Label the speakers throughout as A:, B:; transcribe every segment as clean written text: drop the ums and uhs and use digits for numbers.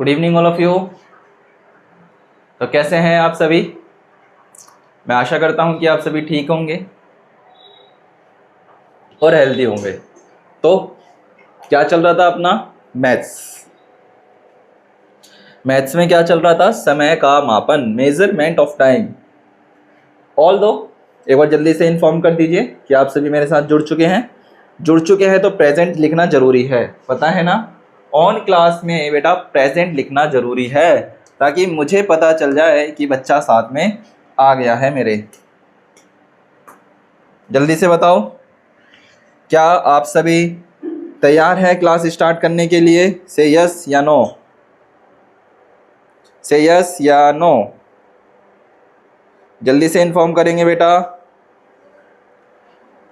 A: Good evening all of you. तो कैसे हैं आप सभी? मैं आशा करता हूं कि आप सभी ठीक होंगे और हेल्दी होंगे। तो क्या चल रहा था अपना मैथ्स में क्या चल रहा था? समय का मापन, मेजरमेंट ऑफ टाइम। ऑल दो एक बार जल्दी से इन्फॉर्म कर दीजिए कि आप सभी मेरे साथ जुड़ चुके हैं तो प्रेजेंट लिखना जरूरी है, पता है ना? ऑन क्लास में बेटा प्रेजेंट लिखना जरूरी है ताकि मुझे पता चल जाए कि बच्चा साथ में आ गया है मेरे। जल्दी से बताओ, क्या आप सभी तैयार है क्लास स्टार्ट करने के लिए? से यस या नो, से यस या नो। जल्दी से इन्फॉर्म करेंगे बेटा।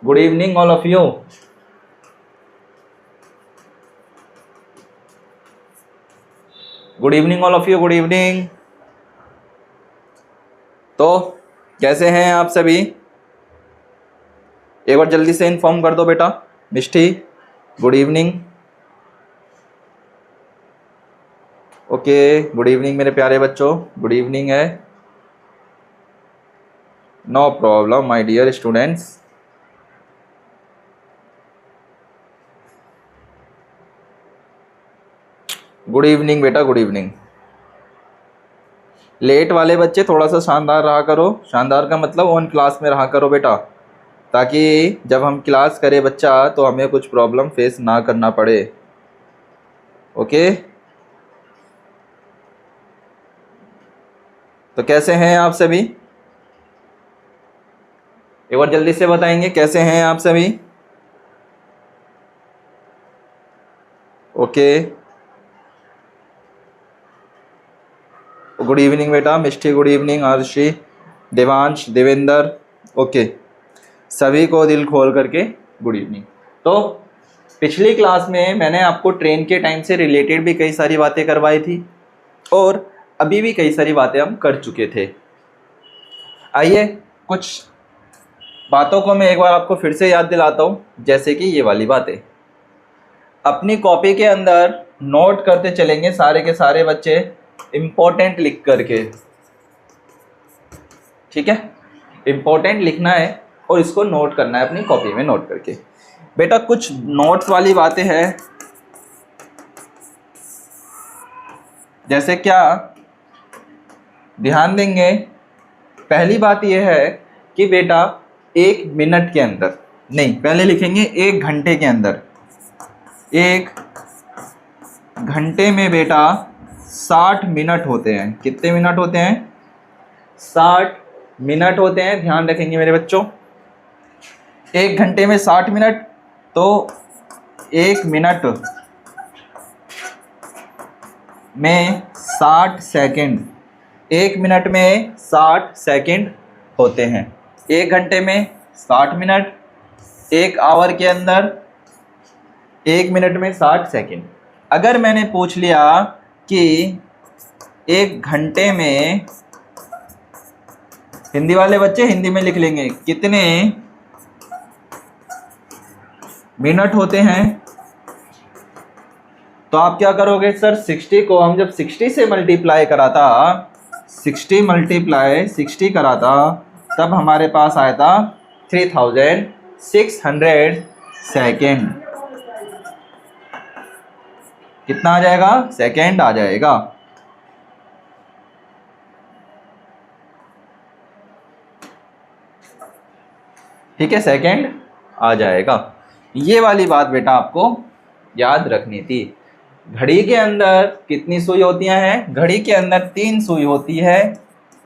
A: Good evening all of you. Good evening all of you, good evening. तो कैसे हैं आप सभी? एक बार जल्दी से इन्फॉर्म कर दो बेटा। Mishti, good evening. Okay, good evening मेरे प्यारे बच्चों, गुड इवनिंग है। No problem my dear students. Good evening बेटा, गुड इवनिंग। लेट वाले बच्चे थोड़ा सा शानदार रहा करो। शानदार का मतलब ऑन क्लास में रहा करो बेटा, ताकि जब हम क्लास करें बच्चा तो हमें कुछ प्रॉब्लम फेस ना करना पड़े। ओके, तो कैसे हैं आप सभी? एक बार जल्दी से बताएंगे कैसे हैं आप सभी? ओके, गुड इवनिंग बेटा। Mishti good evening, Arushi, Devansh, Devendra. Okay, सभी को दिल खोल करके गुड इवनिंग। तो पिछली क्लास में मैंने आपको ट्रेन के टाइम से रिलेटेड भी कई सारी बातें करवाई थी और अभी भी कई सारी बातें हम कर चुके थे। आइए कुछ बातों को मैं एक बार आपको फिर से याद दिलाता हूँ, जैसे कि ये वाली बातें अपनी कॉपी के अंदर नोट करते चलेंगे सारे के सारे बच्चे, इम्पोर्टेंट लिख करके। ठीक है, इम्पोर्टेंट लिखना है और इसको नोट करना है अपनी कॉपी में नोट करके। बेटा कुछ नोट्स वाली बातें हैं, जैसे क्या ध्यान देंगे। पहली बात यह है कि बेटा 1 मिनट के अंदर नहीं, पहले लिखेंगे 1 घंटे के अंदर। 1 घंटे में बेटा 60 मिनट होते हैं। कितने मिनट होते हैं? 60 मिनट होते हैं। ध्यान रखेंगे मेरे बच्चों, 1 घंटे में 60 मिनट, तो 1 मिनट में 60 सेकंड। 1 मिनट में 60 सेकंड होते हैं। 1 घंटे में 60 मिनट, 1 आवर के अंदर 1 मिनट में 60 सेकंड। अगर मैंने पूछ लिया कि 1 घंटे में, हिंदी वाले बच्चे हिंदी में लिख लेंगे, कितने मिनट होते हैं, तो आप क्या करोगे? सर 60 को हम जब 60 से मल्टीप्लाई करा था, 60 मल्टीप्लाई 60 करा था, तब हमारे पास आया था 3600 सेकेंड। कितना आ जाएगा? सेकेंड आ जाएगा। ठीक है, सेकेंड आ जाएगा। ये वाली बात बेटा आपको याद रखनी थी। घड़ी के अंदर कितनी सुई होती हैं? घड़ी के अंदर 3 सुई होती है।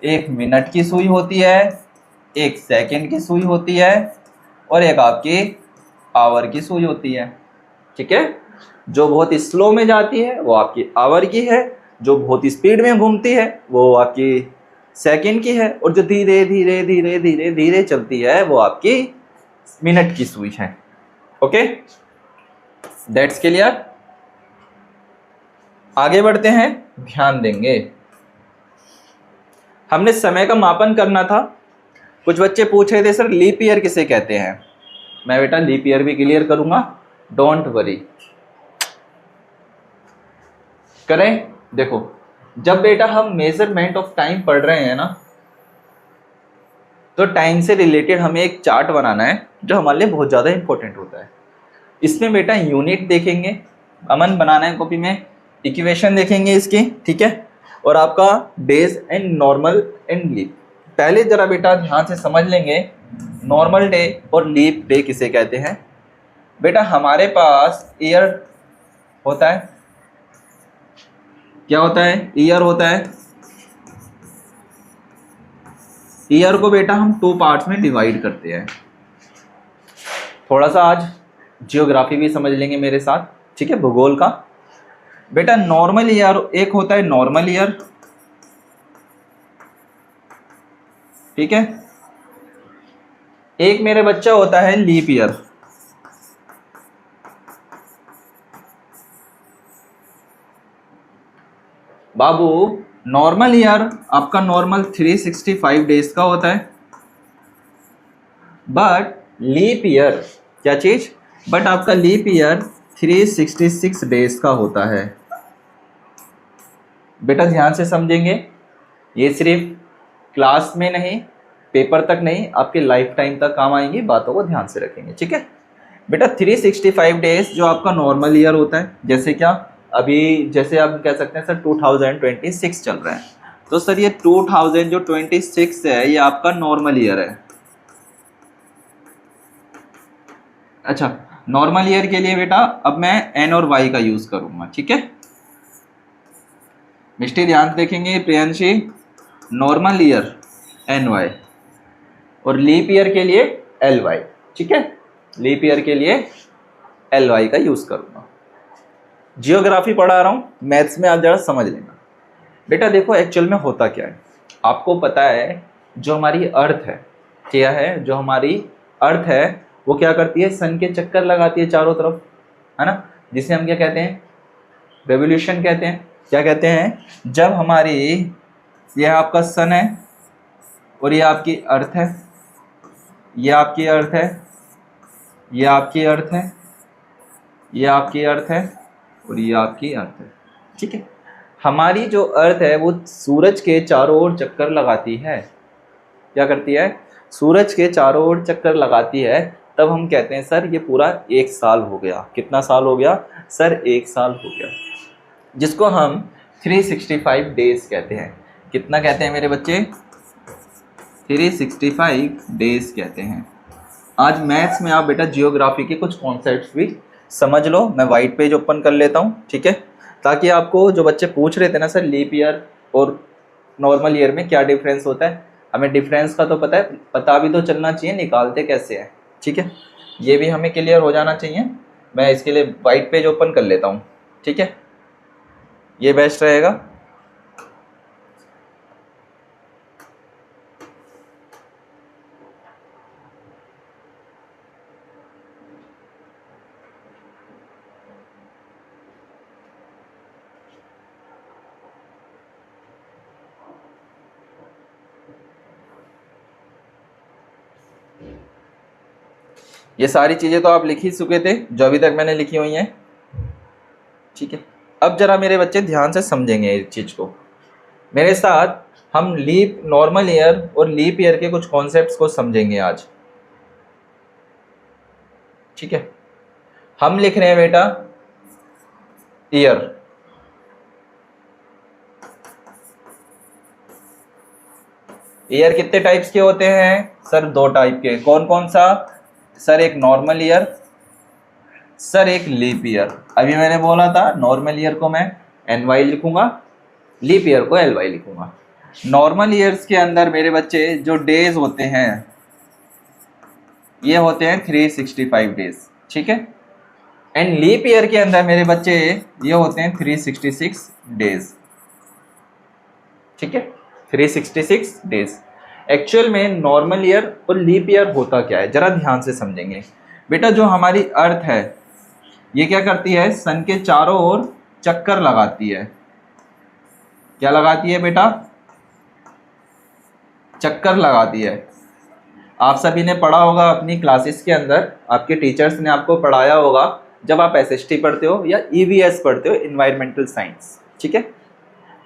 A: 1 मिनट की सुई होती है, 1 सेकेंड की सुई होती है और एक आपकी आवर की सुई होती है। ठीक है, जो बहुत स्लो में जाती है वो आपकी आवर की है, जो बहुत स्पीड में घूमती है वो आपकी सेकेंड की है, और जो धीरे धीरे धीरे धीरे धीरे चलती है वो आपकी मिनट की सुई है। Okay, that's clear. आगे बढ़ते हैं, ध्यान देंगे। हमने समय का मापन करना था। कुछ बच्चे पूछ रहे थे सर लीप ईयर किसे कहते हैं? मैं बेटा लीप ईयर भी क्लियर करूंगा, डोंट वरी। करें देखो, जब बेटा हम मेजरमेंट ऑफ टाइम पढ़ रहे हैं ना, तो टाइम से रिलेटेड हमें एक चार्ट बनाना है जो हमारे लिए बहुत ज़्यादा इंपॉर्टेंट होता है। इसमें बेटा यूनिट देखेंगे, अमन बनाना है कॉपी में, इक्वेशन देखेंगे इसकी, ठीक है, और आपका days and normal and leap. पहले जरा बेटा ध्यान से समझ लेंगे नॉर्मल डे और लीप डे किसे कहते हैं। बेटा हमारे पास ईयर होता है, क्या होता है, ईयर होता है। ईयर को बेटा हम 2 पार्ट्स में डिवाइड करते हैं। थोड़ा सा आज जियोग्राफी भी समझ लेंगे मेरे साथ, ठीक है, भूगोल का। बेटा नॉर्मल ईयर एक होता है, नॉर्मल ईयर, ठीक है, एक मेरे बच्चा होता है लीप ईयर। बाबू नॉर्मल ईयर आपका नॉर्मल 365 डेज का होता है, बट लीप ईयर क्या चीज, बट आपका लीप ईयर 366 डेज का होता है। बेटा ध्यान से समझेंगे, ये सिर्फ क्लास में नहीं, पेपर तक नहीं, आपके लाइफ टाइम तक काम आएंगी, बातों को ध्यान से रखेंगे, ठीक है। बेटा 365 डेज जो आपका नॉर्मल ईयर होता है, जैसे क्या अभी जैसे आप कह सकते हैं सर 2026 चल रहा है, तो सर ये 2026 है, ये आपका नॉर्मल ईयर है। अच्छा, नॉर्मल ईयर के लिए बेटा अब मैं एन और वाई का यूज करूंगा, ठीक है। मिस्टी ध्यान देखेंगे, Priyanshi normal year N Y और लीप ईयर के लिए एल वाई, ठीक है, लीप ईयर के लिए एल वाई का यूज करूंगा। जियोग्राफी पढ़ा रहा हूँ, मैथ्स में आप जरा समझ लेना। बेटा देखो एक्चुअल में होता क्या है, आपको पता है जो हमारी अर्थ है, क्या है, जो हमारी अर्थ है वो क्या करती है, सन के चक्कर लगाती है चारों तरफ, है ना, जिसे हम क्या कहते हैं, रेवोल्यूशन कहते हैं। क्या कहते हैं, जब हमारी यह आपका सन है और ये आपकी अर्थ है, ये आपकी अर्थ है, ये आपकी अर्थ है, ये आपकी अर्थ है और ये आपकी अर्थ है, ठीक है। हमारी जो अर्थ है वो सूरज के चारों ओर चक्कर लगाती है, क्या करती है, सूरज के चारों ओर चक्कर लगाती है। तब हम कहते हैं सर ये पूरा 1 साल हो गया। कितना साल हो गया सर, 1 साल हो गया, जिसको हम 365 डेज कहते हैं। कितना कहते हैं मेरे बच्चे, 365 डेज कहते हैं। आज मैथ्स में आप बेटा जियोग्राफी के कुछ कॉन्सेप्ट्स भी समझ लो। मैं वाइट पेज ओपन कर लेता हूँ, ठीक है, ताकि आपको जो बच्चे पूछ रहे थे ना सर लीप ईयर और नॉर्मल ईयर में क्या डिफरेंस होता है, हमें डिफरेंस का तो पता है, पता भी तो चलना चाहिए निकालते कैसे हैं, ठीक है, ये भी हमें क्लियर हो जाना चाहिए। मैं इसके लिए वाइट पेज ओपन कर लेता हूँ, ठीक है, ये बेस्ट रहेगा। ये सारी चीज़ें तो आप लिख ही चुके थे जो अभी तक मैंने लिखी हुई हैं, ठीक है। अब जरा मेरे बच्चे ध्यान से समझेंगे इस चीज़ को मेरे साथ। हम लीप नॉर्मल ईयर और लीप ईयर के कुछ कॉन्सेप्ट्स को समझेंगे आज, ठीक है। हम लिख रहे हैं बेटा ईयर, ईयर कितने टाइप्स के होते हैं सर, 2 टाइप के। कौन कौन सा सर, एक नॉर्मल ईयर, सर एक लीप ईयर। अभी मैंने बोला था नॉर्मल ईयर को मैं एन वाई लिखूंगा, लीप ईयर को एल वाई लिखूंगा। नॉर्मल ईयर्स के अंदर मेरे बच्चे जो डेज होते हैं ये होते हैं 365 डेज, ठीक है। एंड लीप ईयर के अंदर मेरे बच्चे ये होते हैं 366 डेज, ठीक है, 366 डेज। एक्चुअल में नॉर्मल ईयर और लीप ईयर होता क्या है जरा ध्यान से समझेंगे। बेटा जो हमारी अर्थ है ये क्या करती है, सन के चारों ओर चक्कर लगाती है। क्या लगाती है बेटा, चक्कर लगाती है। आप सभी ने पढ़ा होगा अपनी क्लासेस के अंदर, आपके टीचर्स ने आपको पढ़ाया होगा जब आप एसएसटी पढ़ते हो या ईवीएस पढ़ते हो, इन्वायरमेंटल साइंस, ठीक है।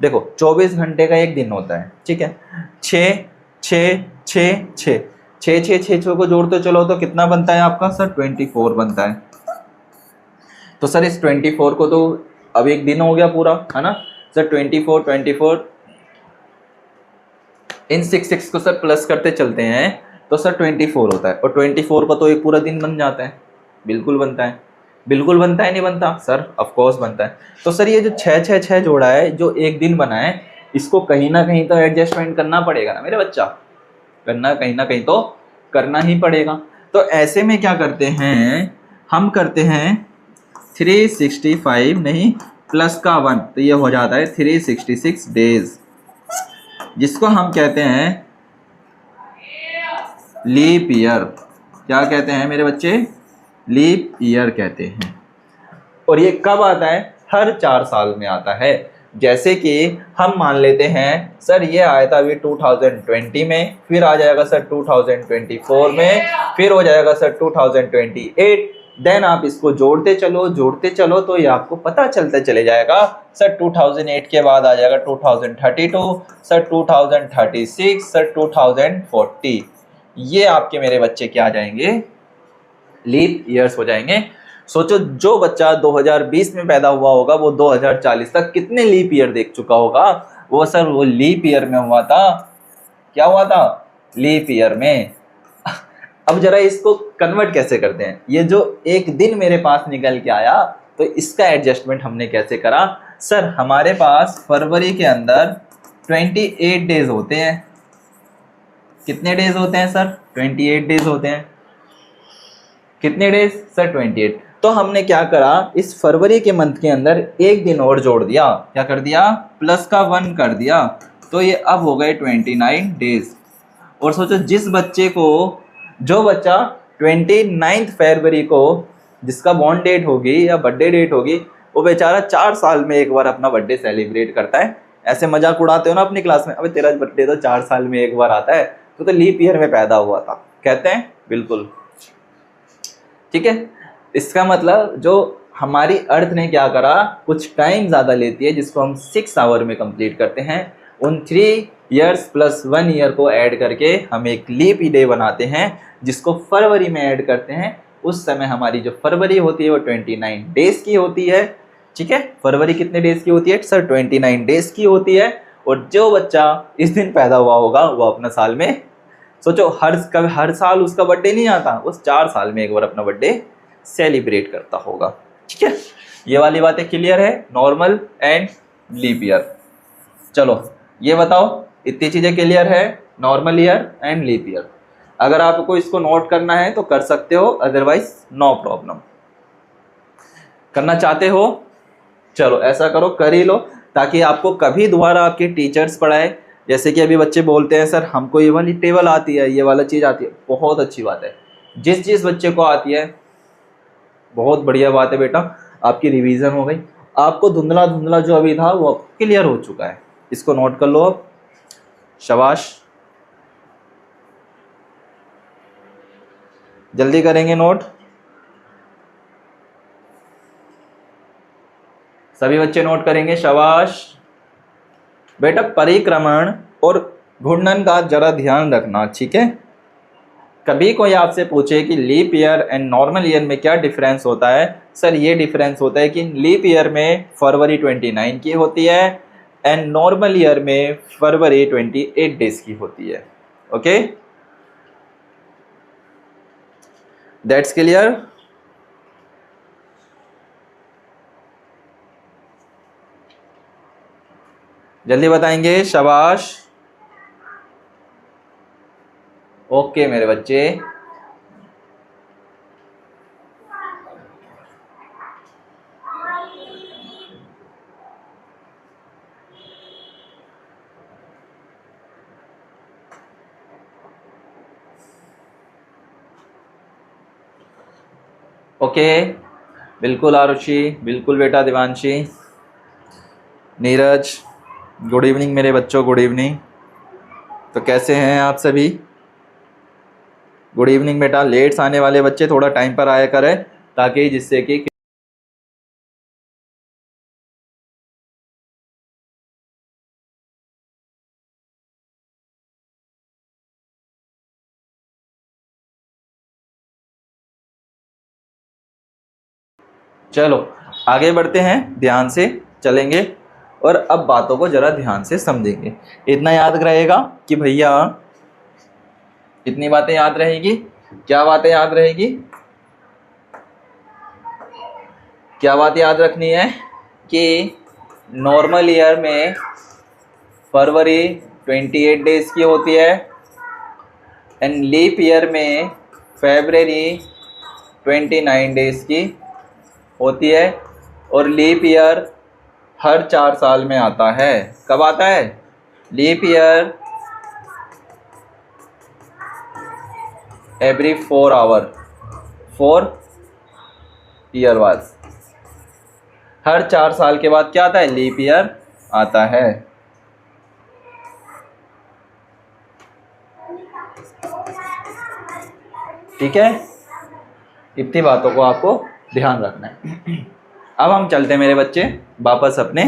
A: देखो 24 घंटे का एक दिन होता है, ठीक है। 6 6 6 6 6 6 6 6 को जोड़ते चलो तो कितना बनता है आपका सर? 24 बनता है। तो सर इस 24 को तो अब एक दिन हो गया पूरा, है ना सर? 24 24 इन 6 को सर प्लस करते चलते हैं तो सर 24 होता है, और 24 का तो एक पूरा दिन बन जाता है। बिल्कुल बनता है, बिल्कुल बनता है, नहीं बनता सर? ऑफ कोर्स बनता है। तो सर ये जो 6 6 6 जोड़ा है, जो एक दिन बना है, इसको कहीं ना कहीं तो एडजस्टमेंट करना पड़ेगा ना मेरे बच्चा, कहीं ना कहीं तो करना ही पड़ेगा। तो ऐसे में क्या करते हैं, हम करते हैं 365 नहीं प्लस का 1, तो ये हो जाता है 366 डेज, जिसको हम कहते हैं लीप ईयर। क्या कहते हैं मेरे बच्चे? लीप ईयर कहते हैं। और ये कब आता है? हर 4 साल में आता है। जैसे कि हम मान लेते हैं सर ये आया था अभी 2020 में, फिर आ जाएगा सर 2024 में, फिर हो जाएगा सर 2028। देन आप इसको जोड़ते चलो तो ये आपको पता चलता चले जाएगा सर 2008 के बाद आ जाएगा 2032, सर 2036, सर 2040। ये आपके मेरे बच्चे क्या आ जाएंगे? लीप ईयर्स हो जाएंगे। सोचो जो बच्चा 2020 में पैदा हुआ होगा वो 2040 तक कितने लीप ईयर देख चुका होगा? वो सर वो लीप ईयर में हुआ था। क्या हुआ था? लीप ईयर में। अब जरा इसको कन्वर्ट कैसे करते हैं? ये जो एक दिन मेरे पास निकल के आया, तो इसका एडजस्टमेंट हमने कैसे करा? सर हमारे पास फरवरी के अंदर 28 डेज होते हैं। कितने डेज होते हैं सर? 28 डेज होते हैं। कितने डेज सर? 28। तो हमने क्या करा, इस फरवरी के मंथ के अंदर एक दिन और जोड़ दिया। क्या कर दिया? प्लस का 1 कर दिया। तो ये अब हो गए 29 डेज। और सोचो जिस बच्चे को, जो बच्चा 29 फरवरी को जिसका बॉर्न डेट होगी या बर्थडे डेट होगी, वो बेचारा 4 साल में एक बार अपना बर्थडे सेलिब्रेट करता है। ऐसे मजाक उड़ाते हो ना अपनी क्लास में, अबे तेरा बर्थडे तो 4 साल में एक बार आता है, तो लीप ईयर में पैदा हुआ था, कहते हैं। बिल्कुल ठीक है। इसका मतलब जो हमारी अर्थ ने क्या करा, कुछ टाइम ज़्यादा लेती है जिसको हम 6 आवर में कंप्लीट करते हैं। उन 3 ईयर्स प्लस 1 ईयर को ऐड करके हम एक लीप डे बनाते हैं, जिसको फरवरी में ऐड करते हैं। उस समय हमारी जो फरवरी होती है वो 29 डेज की होती है। ठीक है, फरवरी कितने डेज की होती है सर? 29 डेज की होती है। और जो बच्चा इस दिन पैदा हुआ होगा वो अपना साल में, सोचो हर साल उसका बर्थडे नहीं आता, उस 4 साल में एक बार अपना बर्थडे सेलिब्रेट करता होगा। ठीक है, ये वाली बातें क्लियर है, नॉर्मल एंड लीप ईयर। चलो ये बताओ, इतनी चीजें क्लियर है, normal year and leap year. अगर आपको इसको नोट करना है तो कर सकते हो, अदरवाइज नो प्रॉब्लम। करना चाहते हो चलो ऐसा करो, कर ही लो, ताकि आपको कभी दोबारा आपके टीचर्स पढ़ाए। जैसे कि अभी बच्चे बोलते हैं सर हमको ये वाली टेबल आती है, ये वाला चीज़ आती है, बहुत अच्छी बात है। जिस बच्चे को आती है बहुत बढ़िया बात है बेटा, आपकी रिवीजन हो गई, आपको धुंधला धुंधला जो अभी था वो क्लियर हो चुका है। इसको नोट कर लो अब, शाबाश, जल्दी करेंगे नोट। सभी बच्चे नोट करेंगे, शाबाश बेटा। परिक्रमण और घूर्णन का जरा ध्यान रखना, ठीक है। कभी कोई आपसे पूछे कि leap year and normal year में क्या डिफरेंस होता है, सर ये डिफरेंस होता है कि लीप ईयर में फरवरी 29 की होती है एंड नॉर्मल ईयर में फरवरी 28 डेज की होती है। Okay, that's clear. जल्दी बताएंगे, शाबाश। ओके मेरे बच्चे, ओके बिल्कुल आरुषि, बिल्कुल बेटा दिवांशी, नीरज, गुड इवनिंग मेरे बच्चों, गुड इवनिंग। तो कैसे हैं आप सभी? गुड इवनिंग बेटा। लेट्स आने वाले बच्चे थोड़ा टाइम पर आया करें, ताकि जिससे कि चलो आगे बढ़ते हैं, ध्यान से चलेंगे और अब बातों को जरा ध्यान से समझेंगे। इतना याद रहेगा कि भैया, इतनी बातें याद रहेगी। क्या बातें याद रहेगी? क्या बात याद रखनी है कि नॉर्मल ईयर में फरवरी 28 डेज की होती है एंड लीप ईयर में फरवरी 29 डेज की होती है। और लीप ईयर हर 4 साल में आता है। कब आता है? Leap year every 4 hour, 4 year बाद, हर 4 साल के बाद क्या आता है? लीप ईयर आता है। ठीक है, इतनी बातों को आपको ध्यान रखना है। अब हम चलते हैं मेरे बच्चे वापस अपने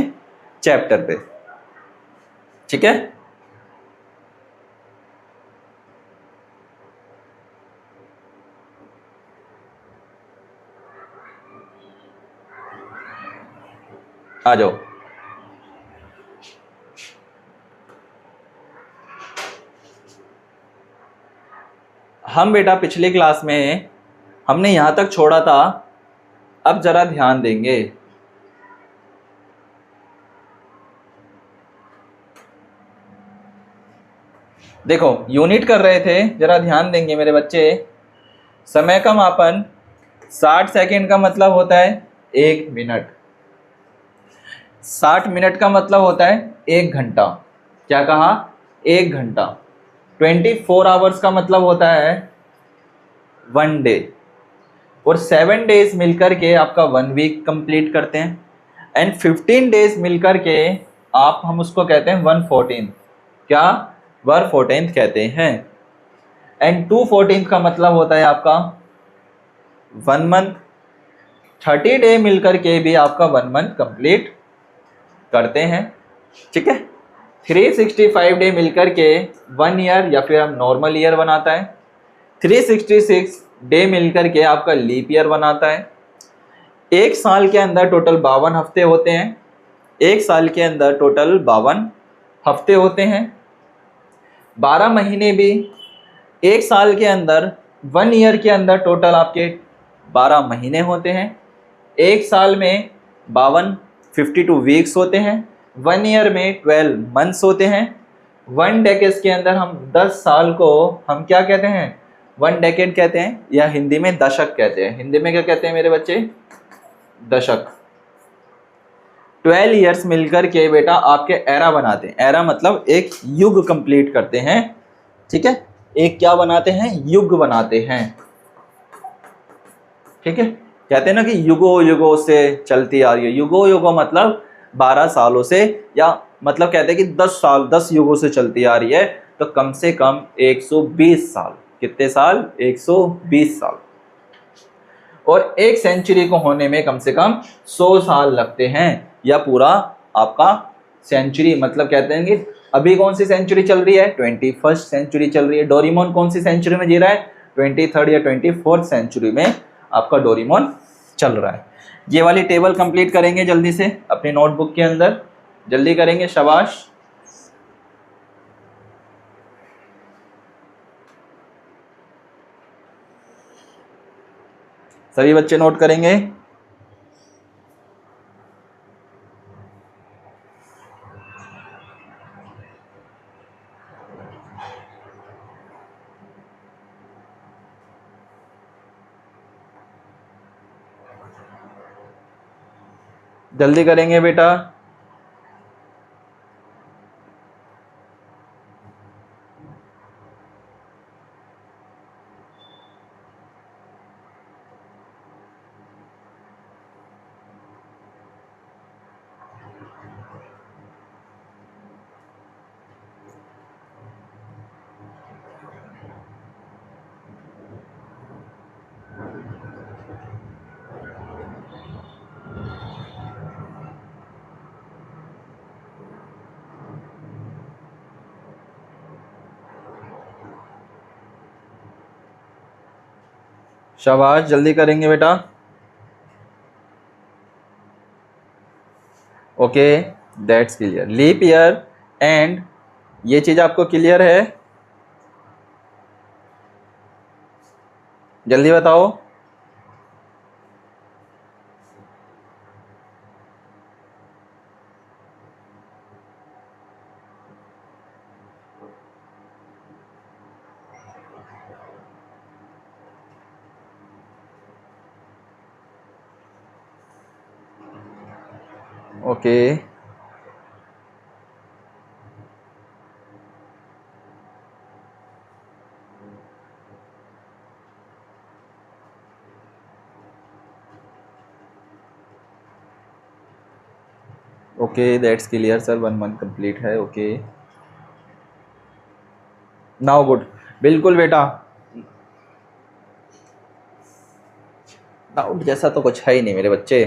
A: चैप्टर पे। ठीक है, आ जाओ। हम बेटा पिछली क्लास में हमने यहां तक छोड़ा था, अब जरा ध्यान देंगे। देखो यूनिट कर रहे थे, जरा ध्यान देंगे मेरे बच्चे। समय का मापन 60 सेकंड का मतलब होता है 1 मिनट। 60 मिनट का मतलब होता है 1 घंटा। क्या कहा? 1 घंटा। 24 आवर्स का मतलब होता है 1 डे। और 7 डेज मिलकर के आपका 1 वीक कंप्लीट करते हैं एंड 15 डेज मिलकर के आप, हम उसको कहते हैं 1/14। क्या? 1/14 कहते हैं। एंड 2/14 का मतलब होता है आपका 1 मंथ। 30 डे मिलकर के भी आपका 1 मंथ कंप्लीट करते हैं। ठीक है, 365 डे मिलकर के 1 ईयर या फिर हम नॉर्मल ईयर बनाता है। 366 डे मिलकर के आपका लीप ईयर बनाता है। एक साल के अंदर टोटल 52 हफ्ते होते हैं। एक साल के अंदर टोटल 52 हफ्ते होते हैं। 12 महीने भी एक साल के अंदर, 1 ईयर के अंदर टोटल आपके 12 महीने होते हैं। एक साल में 52 वीक्स होते हैं। 1 ईयर में 12 मंथ्स होते हैं। 1 डेकेड के अंदर हम 10 साल को हम क्या कहते हैं? 1 डेकेड कहते हैं, या हिंदी में दशक कहते हैं। हिंदी में क्या कहते हैं मेरे बच्चे? दशक। 12 ईयर्स मिलकर के बेटा आपके एरा बनाते हैं। एरा मतलब एक युग कंप्लीट करते हैं। ठीक है, एक क्या बनाते हैं? युग बनाते हैं। ठीक है, कहते हैं ना कि युगो युगो से चलती आ रही है। युगो युगो मतलब 12 सालों से, या मतलब कहते हैं कि 10 साल, 10 युगों से चलती आ रही है। तो कम से कम 120 साल। कितने साल? 120 साल। और एक सेंचुरी को होने में कम से कम 100 साल लगते हैं, या पूरा आपका सेंचुरी। मतलब कहते हैं कि अभी कौन सी सेंचुरी चल रही है? 21st सेंचुरी चल रही है। डोरेमोन कौन सी सेंचुरी में जी रहा है? 23rd या 24th सेंचुरी में आपका डोरेमोन चल रहा है। ये वाली टेबल कंप्लीट करेंगे जल्दी से अपनी नोटबुक के अंदर, जल्दी करेंगे, शाबाश। सभी बच्चे नोट करेंगे। जल्दी करेंगे बेटा। शाबाश, जल्दी करेंगे बेटा। Okay that's clear. Leap year and ये चीज आपको क्लियर है? जल्दी बताओ। Okay okay that's clear sir, 1 month complete है। Okay now good. बिल्कुल बेटा, डाउट जैसा तो कुछ है ही नहीं मेरे बच्चे।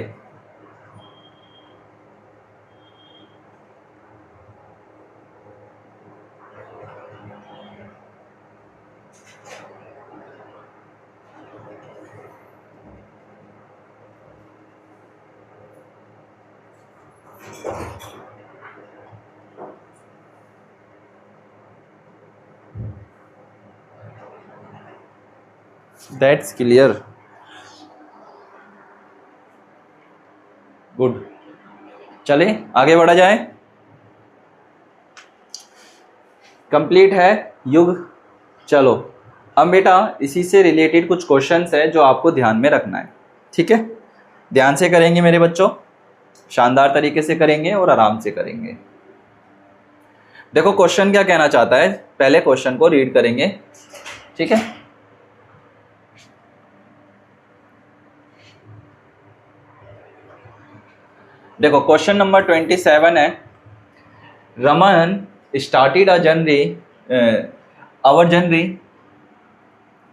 A: That's clear, good. चले आगे बढ़ा जाए। कंप्लीट है युग। चलो अब बेटा इसी से रिलेटेड कुछ क्वेश्चंस है जो आपको ध्यान में रखना है, ठीक है? ध्यान से करेंगे मेरे बच्चों, शानदार तरीके से करेंगे और आराम से करेंगे। देखो क्वेश्चन क्या कहना चाहता है, पहले क्वेश्चन को रीड करेंगे, ठीक है? देखो क्वेश्चन नंबर 27 है, Raman started a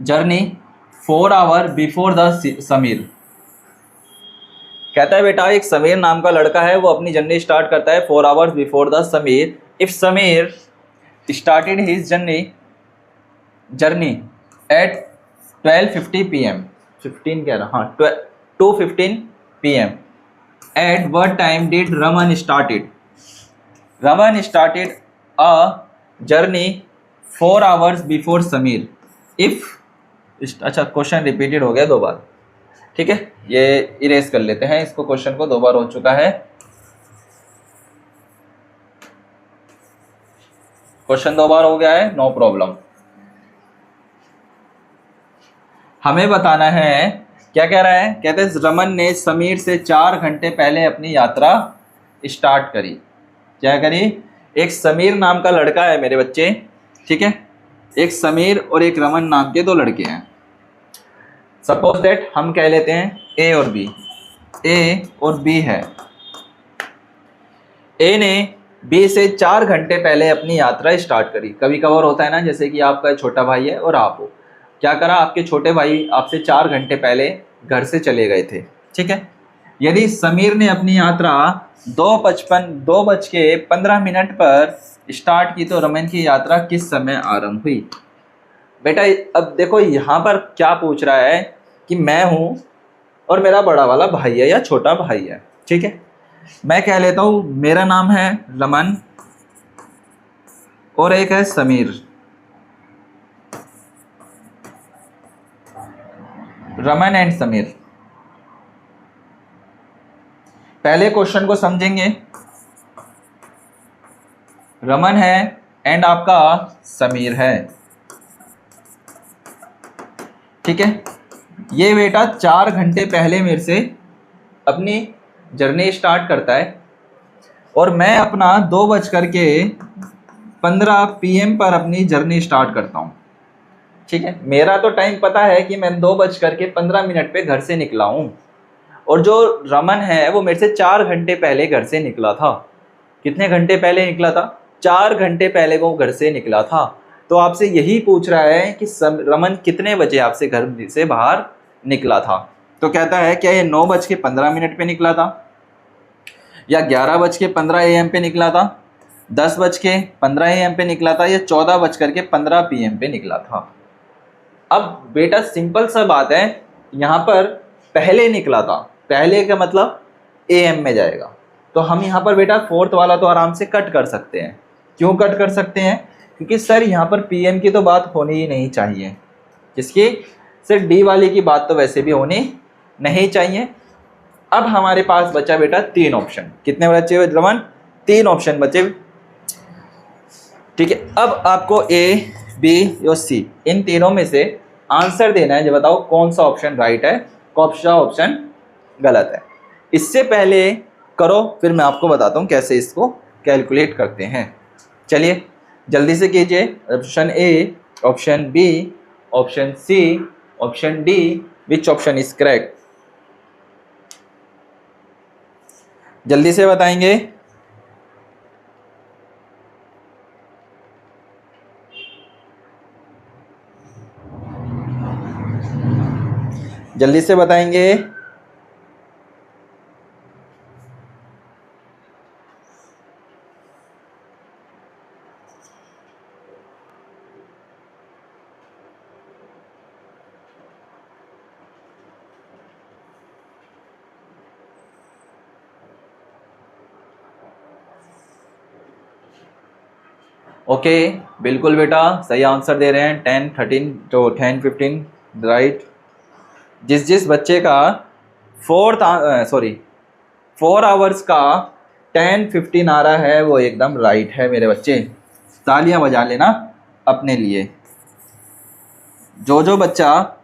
A: journey 4 hour before the Sameer. कहता है बेटा एक समीर नाम का लड़का है, वो अपनी जर्नी स्टार्ट करता है 4 hours before the Sameer. If Sameer started his journey at 12:50 PM, 15 कह रहा, हाँ 2:15 PM, at what time did Raman started? Raman started a journey 4 hours before Sameer. If, अच्छा क्वेश्चन रिपीटेड हो गया 2 बार, ठीक है? ये इरेज कर लेते हैं इसको, क्वेश्चन को 2 बार हो चुका है। क्वेश्चन 2 बार हो गया है, नो प्रॉब्लम। हमें बताना है क्या कह रहा है, कहते हैं रमन ने समीर से 4 घंटे पहले अपनी यात्रा स्टार्ट करी। क्या करी? एक समीर नाम का लड़का है मेरे बच्चे, ठीक है? एक समीर और एक रमन नाम के 2 लड़के हैं। सपोज दैट हम कह लेते हैं ए और बी, ए और बी है। ए ने बी से 4 घंटे पहले अपनी यात्रा स्टार्ट करी। कभी कभार होता है ना, जैसे कि आपका छोटा भाई है और आप हो, क्या करा, आपके छोटे भाई आपसे 4 घंटे पहले घर से चले गए थे, ठीक है? यदि समीर ने अपनी यात्रा 2:15 पर स्टार्ट की तो रमन की यात्रा किस समय आरंभ हुई? बेटा अब देखो यहाँ पर क्या पूछ रहा है कि मैं हूँ और मेरा बड़ा वाला भाई है या छोटा भाई है, ठीक है? मैं कह लेता हूँ मेरा नाम है रमन और एक है समीर। रमन एंड समीर। पहले क्वेश्चन को समझेंगे। रमन है एंड आपका समीर है, ठीक है? ये बेटा 4 घंटे पहले मेरे से अपनी जर्नी स्टार्ट करता है और मैं अपना 2:15 PM पर अपनी जर्नी स्टार्ट करता हूँ, ठीक है? मेरा तो टाइम पता है कि मैं 2:15 पे घर से निकला हूँ और जो रमन है वो मेरे से 4 घंटे पहले घर से निकला था। कितने घंटे पहले निकला था? 4 घंटे पहले वो घर से निकला था। तो आपसे यही पूछ रहा है कि रमन कितने बजे आपसे घर से बाहर निकला था? तो कहता है क्या ये 9:15 पे निकला था या 11:15 AM पे निकला था, 10:15 AM पे निकला था या 14:15 PM पे निकला था? अब बेटा सिंपल सा बात है, यहाँ पर पहले निकला था, पहले का मतलब AM में जाएगा, तो हम यहाँ पर बेटा फोर्थ वाला तो आराम से कट कर सकते हैं। क्यों कट कर सकते हैं? क्योंकि सर यहाँ पर पीएम की तो बात होनी ही नहीं चाहिए। किसकी? सर डी वाली की बात तो वैसे भी होनी नहीं चाहिए। अब हमारे पास बचा बेटा 3 ऑप्शन। कितने बचे रमन? 3 ऑप्शन बचे। ठीक है, अब आपको ए, बी और सी इन तीनों में से आंसर देना है। जो बताओ कौन सा ऑप्शन राइट है, कौन सा ऑप्शन गलत है। इससे पहले करो, फिर मैं आपको बताता हूँ कैसे इसको कैलकुलेट करते हैं। चलिए जल्दी से कीजिए। Option A, option B, option C, option D, which option is correct? जल्दी से बताएंगे। जल्दी से बताएंगे। ओके बिल्कुल बेटा सही आंसर दे रहे हैं। 10, 13 तो 10, 15 राइट। जिस बच्चे का 4 आवर्स का 10, 15 आ रहा है वो एकदम राइट है मेरे बच्चे। तालियां बजा लेना अपने लिए। जो बच्चा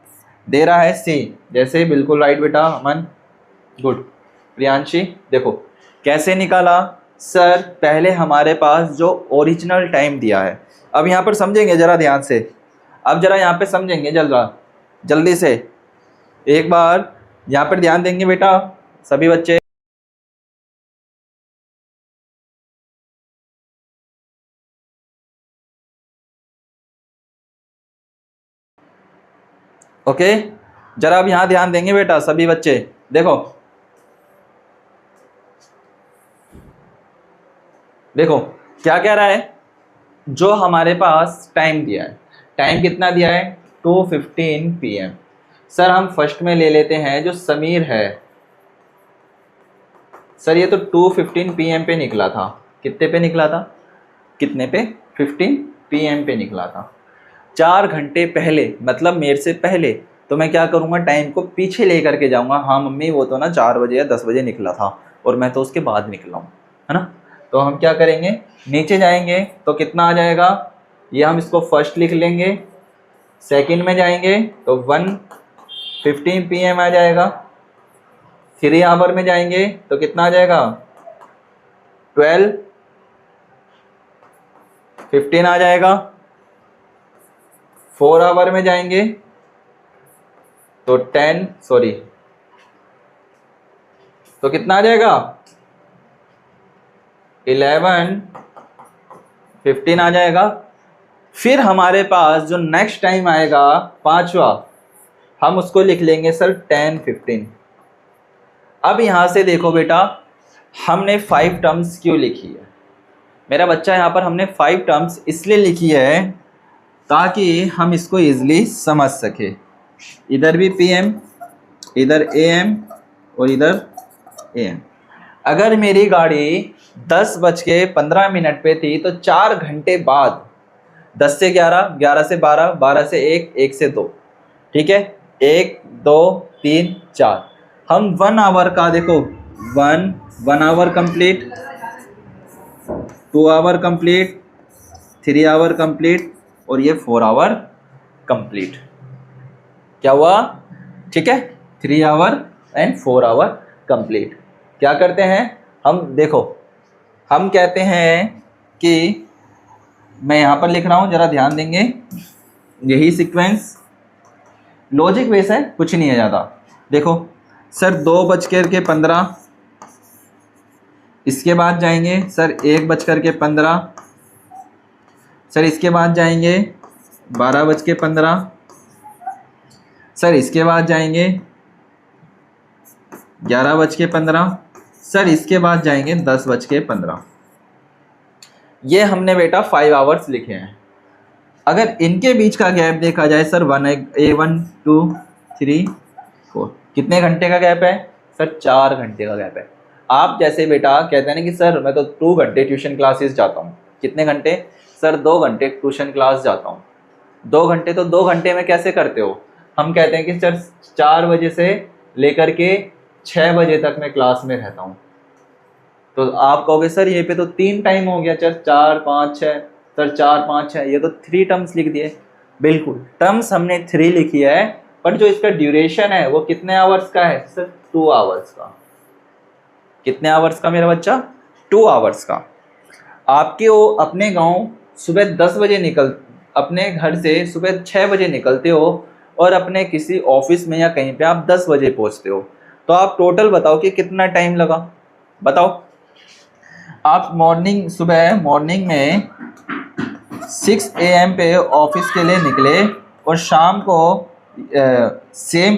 A: दे रहा है सी, जैसे बिल्कुल राइट बेटा अमन, गुड। प्रियांशी देखो कैसे निकाला। सर पहले हमारे पास जो ओरिजिनल टाइम दिया है, अब यहाँ पर समझेंगे ज़रा ध्यान से। अब ज़रा यहाँ पे समझेंगे जल्दी से एक बार यहाँ पर ध्यान देंगे बेटा सभी बच्चे। ओके जरा अब यहाँ ध्यान देंगे बेटा सभी बच्चे। देखो क्या कह रहा है। जो हमारे पास टाइम दिया है, टाइम कितना दिया है? 2:15 PM। सर हम फर्स्ट में ले लेते हैं जो समीर है। सर ये तो 2:15 PM पे निकला था। कितने पे निकला था? कितने पे? 15 PM पे निकला था। 4 घंटे पहले, मतलब मेरे से पहले। तो मैं क्या करूँगा, टाइम को पीछे लेकर के जाऊँगा। हाँ मम्मी वो तो ना 4 बजे या 10 बजे निकला था और मैं तो उसके बाद निकला हूँ, है ना। तो हम क्या करेंगे, नीचे जाएंगे तो कितना आ जाएगा, ये हम इसको फर्स्ट लिख लेंगे। सेकंड में जाएंगे तो 1:15 PM आ जाएगा। 3 आवर में जाएंगे तो कितना आ जाएगा, 12:15 आ जाएगा। 4 आवर में जाएंगे तो तो कितना आ जाएगा, 11:15 आ जाएगा। फिर हमारे पास जो नेक्स्ट टाइम आएगा 5वां, हम उसको लिख लेंगे सर 10:15। अब यहाँ से देखो बेटा हमने 5 टर्म्स क्यों लिखी है मेरा बच्चा, यहाँ पर हमने 5 टर्म्स इसलिए लिखी है ताकि हम इसको इजीली समझ सके। इधर भी PM, इधर AM और इधर AM। अगर मेरी गाड़ी 10:15 पे थी तो 4 घंटे बाद 10 से 11, 11 से 12, 12 से 1, 1 से 2, ठीक है, 1, 2, 3, 4। हम 1 आवर का देखो 1 hour complete, 2 hour complete, 3 hour complete और ये 4 आवर कंप्लीट। क्या हुआ, ठीक है, 3 आवर एंड 4 आवर कंप्लीट। क्या करते हैं हम, देखो हम कहते हैं कि मैं यहाँ पर लिख रहा हूँ, जरा ध्यान देंगे। यही सीक्वेंस लॉजिक बेस है, कुछ नहीं है ज़्यादा। देखो सर 2:15, इसके बाद जाएंगे सर 1:15, सर इसके बाद जाएंगे 12:15, सर इसके बाद जाएंगे 11:15, सर इसके बाद जाएंगे 10:15। ये हमने बेटा 5 आवर्स लिखे हैं। अगर इनके बीच का गैप देखा जाए सर 1, 2, 3, 4, कितने घंटे का गैप है सर, 4 घंटे का गैप है। आप जैसे बेटा कहते हैं ना कि सर मैं तो 2 घंटे ट्यूशन क्लासेस जाता हूँ। कितने घंटे सर? 2 घंटे ट्यूशन क्लास जाता हूँ। 2 घंटे तो 2 घंटे में कैसे करते हो? हम कहते हैं कि सर 4 बजे से लेकर के 6 बजे तक मैं क्लास में रहता हूँ। तो आप कहोगे सर ये पे तो 3 टाइम हो गया, सर 4 5 6, सर 4 5 6, ये तो 3 टर्म्स लिख दिए। बिल्कुल, टर्म्स हमने 3 लिखी है, पर जो इसका ड्यूरेशन है वो कितने आवर्स का है सर? 2 आवर्स का। कितने आवर्स का मेरा बच्चा? 2 आवर्स का। आपके वो अपने गांव सुबह 10 बजे अपने घर से सुबह 6 बजे निकलते हो और अपने किसी ऑफिस में या कहीं पे आप 10 बजे पहुंचते हो, तो आप टोटल बताओ कि कितना टाइम लगा? बताओ। आप सुबह मॉर्निंग में 6 AM पे ऑफिस के लिए निकले और शाम को सेम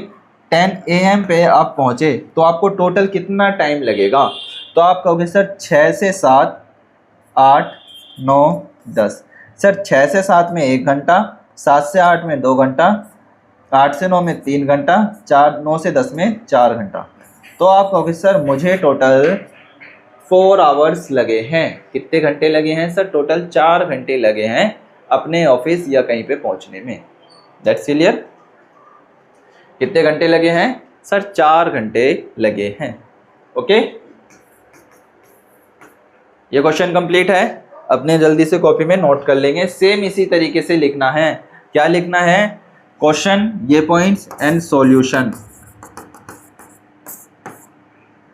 A: 10 AM पे आप पहुँचे, तो आपको टोटल कितना टाइम लगेगा? तो आप कहोगे सर 6 से 7 8 9 10। सर 6 से 7 में 1 घंटा, 7 से 8 में 2 घंटा, 8 से 9 में 3 घंटा, 9 से 10 में 4 घंटा। तो आप कहोगे सर मुझे टोटल 4 आवर्स लगे हैं। कितने घंटे लगे हैं सर? टोटल 4 घंटे लगे हैं अपने ऑफिस या कहीं पे पहुंचने में। That's clear? कितने घंटे लगे हैं सर? 4 घंटे लगे हैं। ओके, ये क्वेश्चन कंप्लीट है। अपने जल्दी से कॉपी में नोट कर लेंगे। सेम इसी तरीके से लिखना है। क्या लिखना है? क्वेश्चन, ये पॉइंट्स एंड सॉल्यूशन।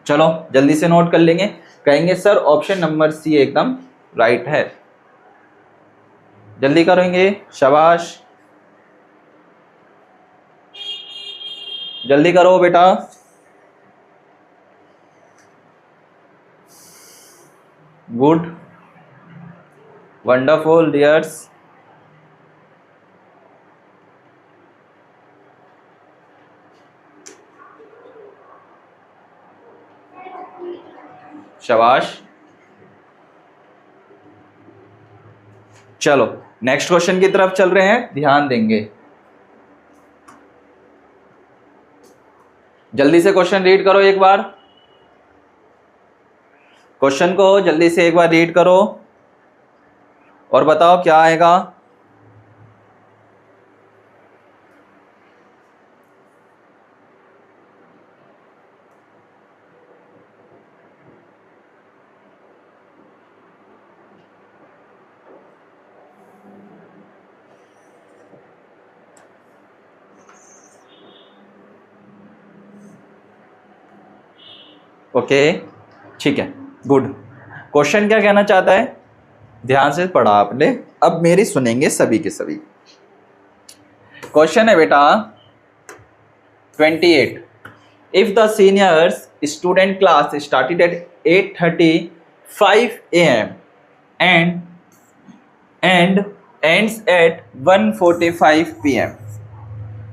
A: चलो जल्दी से नोट कर लेंगे। कहेंगे सर ऑप्शन नंबर सी एकदम राइट है। जल्दी करेंगे, शाबाश, जल्दी करो बेटा। Good, wonderful dears. शाबाश। चलो नेक्स्ट क्वेश्चन की तरफ चल रहे हैं, ध्यान देंगे। जल्दी से क्वेश्चन रीड करो एक बार। क्वेश्चन को जल्दी से एक बार रीड करो और बताओ क्या आएगा। ओके ठीक है, गुड। क्वेश्चन क्या कहना चाहता है? ध्यान से पढ़ा आपने, अब मेरी सुनेंगे सभी के सभी। क्वेश्चन है बेटा 28। If the seniors student class started at 8:35 AM and ends at 1:45 PM,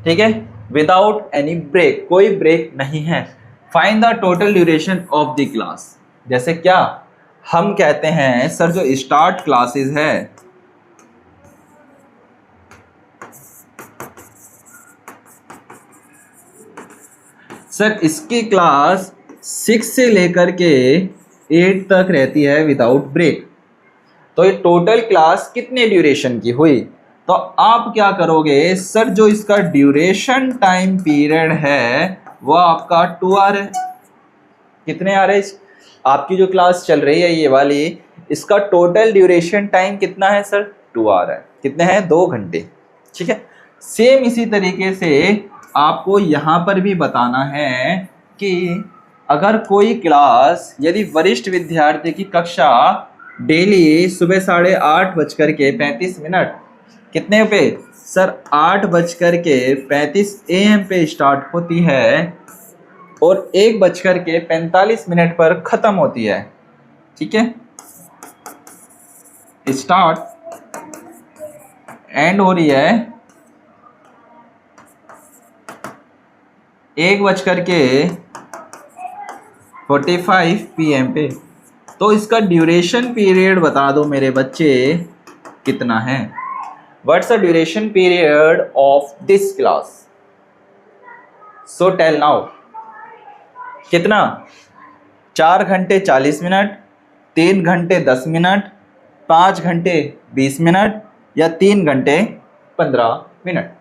A: ठीक है, विदाउट एनी ब्रेक, कोई ब्रेक नहीं है। Find the total duration of the class. जैसे क्या हम कहते हैं सर, जो स्टार्ट क्लासेस है, सर इसकी क्लास 6 से लेकर के 8 तक रहती है विदाउट ब्रेक। तो ये टोटल क्लास कितने ड्यूरेशन की हुई? तो आप क्या करोगे सर, जो इसका ड्यूरेशन टाइम पीरियड है वो आपका 2 आवर है। कितने आ रहे हैं? आपकी जो क्लास चल रही है ये वाली, इसका टोटल ड्यूरेशन टाइम कितना है सर? 2 आवर है। कितने हैं? 2 घंटे। ठीक है, सेम इसी तरीके से आपको यहाँ पर भी बताना है कि अगर कोई क्लास, यदि वरिष्ठ विद्यार्थी की कक्षा डेली सुबह 8:35 कितने पे सर? 8:35 AM पे स्टार्ट होती है और 1:45 पर खत्म होती है। ठीक है, स्टार्ट एंड हो रही है 1:45 PM पे। तो इसका ड्यूरेशन पीरियड बता दो मेरे बच्चे कितना है। What's the duration period of this class? So tell now. कितना? 4 घंटे 40 मिनट, 3 घंटे 10 मिनट, 5 घंटे 20 मिनट या 3 घंटे 15 मिनट।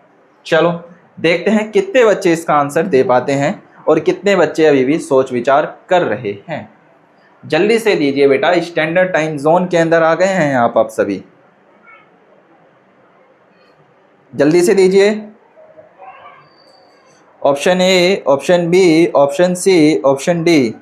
A: चलो देखते हैं कितने बच्चे इसका आंसर दे पाते हैं और कितने बच्चे अभी भी सोच विचार कर रहे हैं। जल्दी से दीजिए बेटा, स्टैंडर्ड टाइम जोन के अंदर आ गए हैं आप सभी, जल्दी से दीजिए। Option A, option B, option C, option D.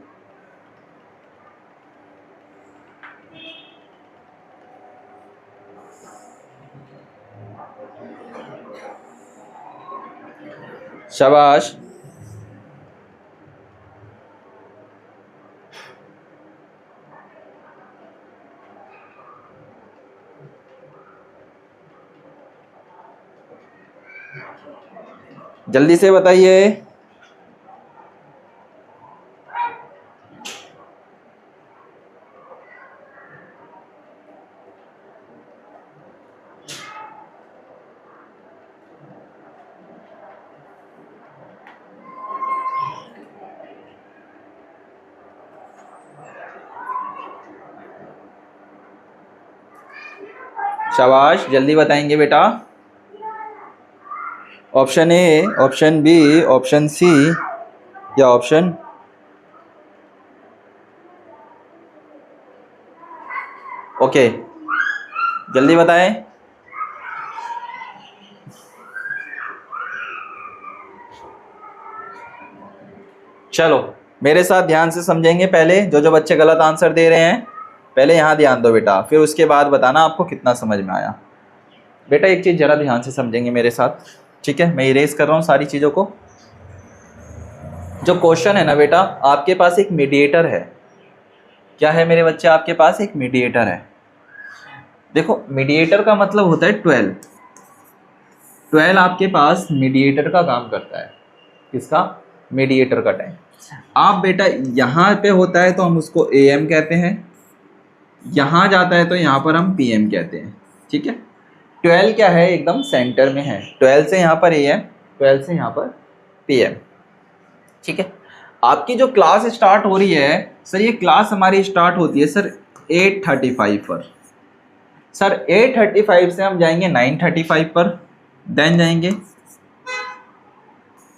A: शाबाश। जल्दी से बताइए। शाबाश, जल्दी बताएंगे बेटा। Option A, option B, option C या ऑप्शन ओके, जल्दी बताएं। चलो मेरे साथ ध्यान से समझेंगे। पहले जो बच्चे गलत आंसर दे रहे हैं पहले यहाँ ध्यान दो बेटा, फिर उसके बाद बताना आपको कितना समझ में आया। बेटा एक चीज़ ज़रा ध्यान से समझेंगे मेरे साथ, ठीक है? मैं इरेज कर रहा हूँ सारी चीज़ों को। जो क्वेश्चन है ना बेटा, आपके पास एक मीडिएटर है। क्या है मेरे बच्चे? आपके पास एक मीडिएटर है। देखो मीडिएटर का मतलब होता है 12 आपके पास मीडिएटर का काम करता है। किसका? मीडिएटर का टाइम। आप बेटा यहाँ पे होता है तो हम उसको AM कहते हैं, यहाँ जाता है तो यहाँ पर हम PM कहते हैं, ठीक है? 12 क्या है? एकदम सेंटर में है। 12 से यहाँ पर AM, 12 से यहाँ पर PM, ठीक है? आपकी जो क्लास स्टार्ट हो रही है सर, ये क्लास हमारी स्टार्ट होती है सर 8:35 पर। सर 8:35 से हम जाएंगे 9:35 पर, देन जाएंगे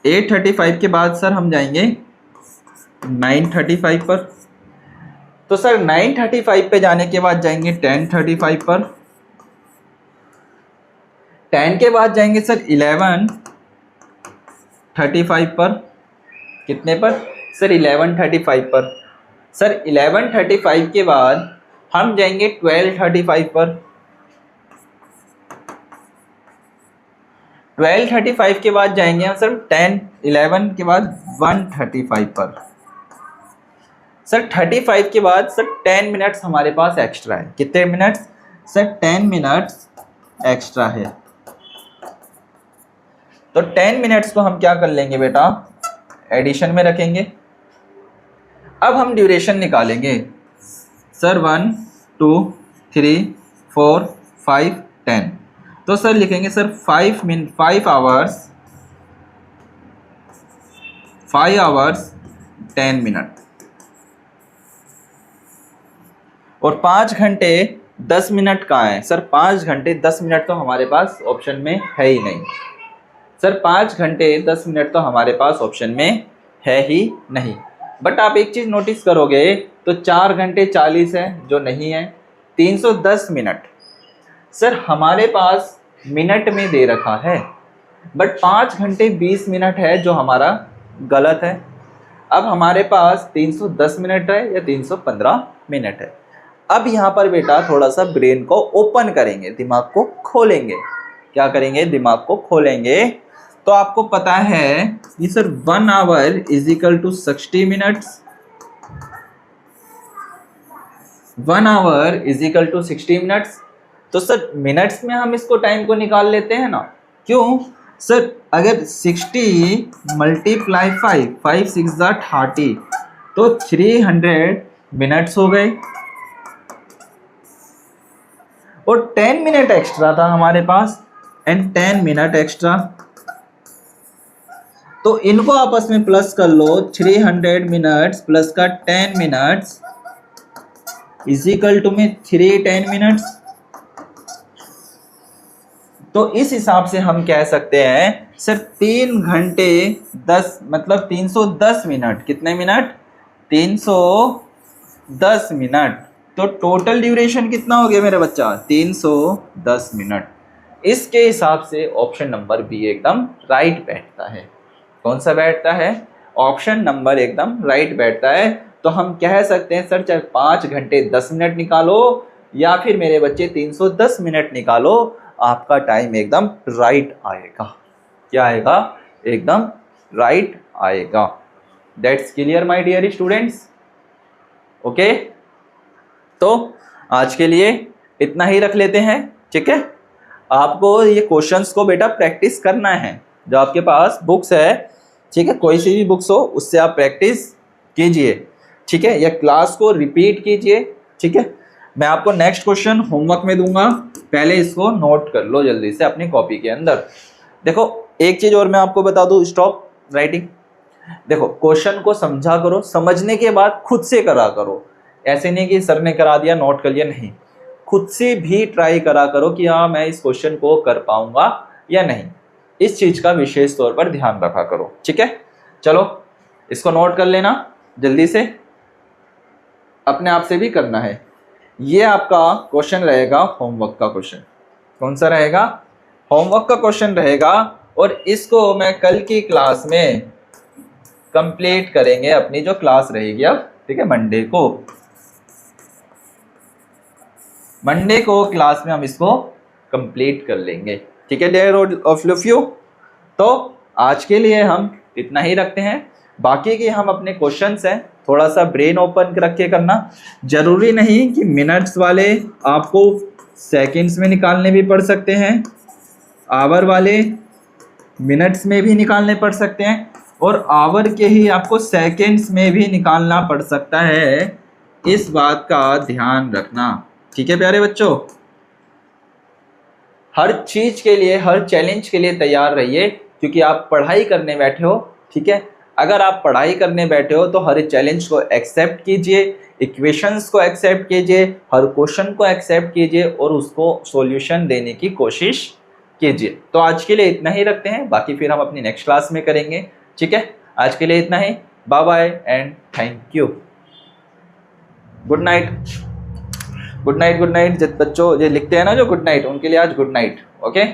A: 8:35 के बाद सर हम जाएंगे 9:35 पर। तो सर 9:35 पे जाने के बाद जाएंगे 10:35 पर, 10 के बाद जाएंगे सर 11:35 पर। कितने पर? सर 11:35 पर। सर 11:35 के बाद हम जाएंगे 12:35 पर। 12:35 के बाद जाएंगे हम सर 11 के बाद 1:35 पर। सर 35 के बाद सर 10 मिनट्स हमारे पास एक्स्ट्रा है। कितने मिनट्स? सर 10 मिनट्स एक्स्ट्रा है। तो 10 मिनट्स को हम क्या कर लेंगे बेटा? एडिशन में रखेंगे। अब हम ड्यूरेशन निकालेंगे सर 1 2 3 4 5 10। तो सर लिखेंगे सर 5 आवर्स 10 मिनट और 5 घंटे 10 मिनट कहाँ है? सर 5 घंटे 10 मिनट तो हमारे पास ऑप्शन में है ही नहीं। सर 5 घंटे 10 मिनट तो हमारे पास ऑप्शन में है ही नहीं। बट आप एक चीज़ नोटिस करोगे तो 4 घंटे 40 है जो नहीं है। 310 मिनट सर हमारे पास मिनट में दे रखा है, बट 5 घंटे 20 मिनट है जो हमारा गलत है। अब हमारे पास 310 मिनट है या 315 मिनट है। अब यहाँ पर बेटा थोड़ा सा ब्रेन को ओपन करेंगे, दिमाग को खोलेंगे। क्या करेंगे? दिमाग को खोलेंगे। तो आपको पता है कि sir 1 hour is equal to 60 minutes. 1 hour is equal to 60 minutes. तो सर मिनट्स में हम इसको टाइम को निकाल लेते हैं ना। क्यों? सर अगर 60 मल्टीप्लाई 5 6 30 तो 300 मिनट्स हो गए और 10 मिनट एक्स्ट्रा था हमारे पास, एंड 10 मिनट एक्स्ट्रा। तो इनको आपस में प्लस कर लो, 300 मिनट्स प्लस का 10 मिनट्स इज इक्वल टू में 310 मिनट्स। तो इस हिसाब से हम कह सकते हैं सर 3 घंटे 10 मतलब 310 मिनट, कितने मिनट? 310 मिनट। तो टोटल ड्यूरेशन कितना हो गया मेरा बच्चा? 310 मिनट। इसके हिसाब से ऑप्शन नंबर बी एकदम राइट बैठता है। कौन सा बैठता है? ऑप्शन नंबर एकदम राइट बैठता है। तो हम कह सकते हैं सर चाहे 5 घंटे 10 मिनट निकालो या फिर मेरे बच्चे 310 मिनट निकालो, आपका टाइम एकदम राइट आएगा। क्या आएगा? एकदम राइट आएगा। That's clear my dear students? Okay, तो आज के लिए इतना ही रख लेते हैं, ठीक है। आपको ये क्वेश्चंस को बेटा प्रैक्टिस करना है। जो आपके पास बुक्स है, ठीक है, कोई सी भी बुक्स हो उससे आप प्रैक्टिस कीजिए, ठीक है, या क्लास को रिपीट कीजिए, ठीक है। मैं आपको नेक्स्ट क्वेश्चन होमवर्क में दूंगा, पहले इसको नोट कर लो जल्दी से अपनी कॉपी के अंदर। देखो एक चीज और मैं आपको बता दूं, स्टॉप राइटिंग। देखो क्वेश्चन को समझा करो, समझने के बाद खुद से करा करो। ऐसे नहीं कि सर ने करा दिया नोट कर लिया, नहीं, खुद से भी ट्राई करा करो कि हाँ मैं इस क्वेश्चन को कर पाऊंगा या नहीं। इस चीज का विशेष तौर पर ध्यान रखा करो, ठीक है। चलो इसको नोट कर लेना जल्दी से, अपने आप से भी करना है। ये आपका क्वेश्चन रहेगा होमवर्क का क्वेश्चन। कौन सा रहेगा? होमवर्क का क्वेश्चन रहेगा। और इसको मैं कल की क्लास में कंप्लीट करेंगे, अपनी जो क्लास रहेगी अब, ठीक है, मंडे को क्लास में हम इसको कंप्लीट कर लेंगे, ठीक है डियर ऑफ यू। तो आज के लिए हम इतना ही रखते हैं। बाकी के हम अपने क्वेश्चंस हैं, थोड़ा सा ब्रेन ओपन रख के करना। जरूरी नहीं कि मिनट्स वाले आपको सेकंड्स में निकालने भी पड़ सकते हैं, आवर वाले मिनट्स में भी निकालने पड़ सकते हैं, और आवर के ही आपको सेकंड्स में भी निकालना पड़ सकता है। इस बात का ध्यान रखना, ठीक है प्यारे बच्चों। हर चीज के लिए, हर चैलेंज के लिए तैयार रहिए, क्योंकि आप पढ़ाई करने बैठे हो, ठीक है। अगर आप पढ़ाई करने बैठे हो तो हर चैलेंज को एक्सेप्ट कीजिए, इक्वेशंस को एक्सेप्ट कीजिए, हर क्वेश्चन को एक्सेप्ट कीजिए और उसको सॉल्यूशन देने की कोशिश कीजिए। तो आज के लिए इतना ही रखते हैं, बाकी फिर हम अपनी नेक्स्ट क्लास में करेंगे, ठीक है। आज के लिए इतना ही, bye bye and thank you. Good night, good night, good night. बच्चों ये लिखते हैं ना जो गुड नाइट, उनके लिए आज गुड नाइट, ओके।